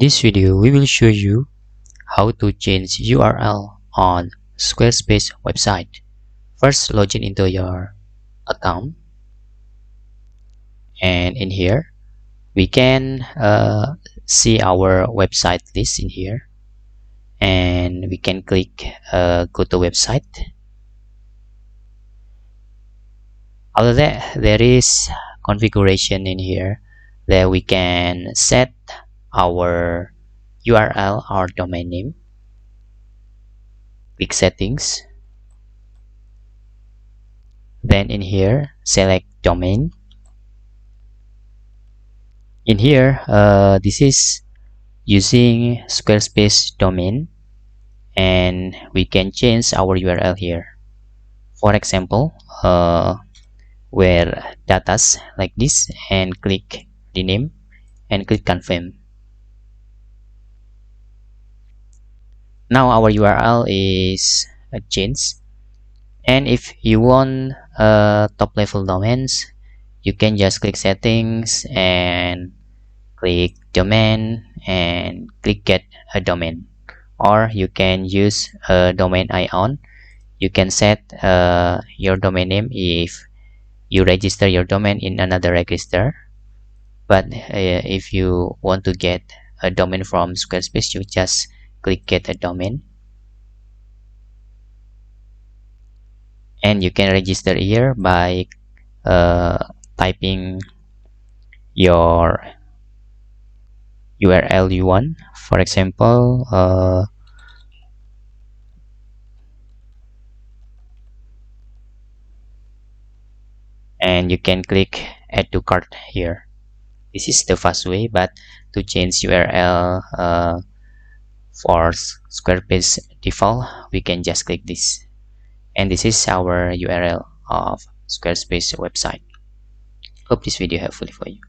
this video, we will show you how to change URL on Squarespace website. First, log in into your account, and in here we can see our website list in here, and we can click go to website. After that, there is configuration in here that we can set our URL or domain name. Click settings, then in here select domain. In here this is using Squarespace domain, and we can change our URL here. For example, where datas like this, and click rename and click confirm. Now our URL is changed, and if you want top level domains, you can just click settings and click domain and click get a domain, or you can use a domain icon. You can set your domain name if you register your domain in another register, but if you want to get a domain from Squarespace, you just click get a domain, and you can register here by typing your URL you want. For example, and you can click add to cart here. This is the fast way, but to change URL for Squarespace default, we can just click this, and this is our URL of Squarespace website. Hope this video helpful for you.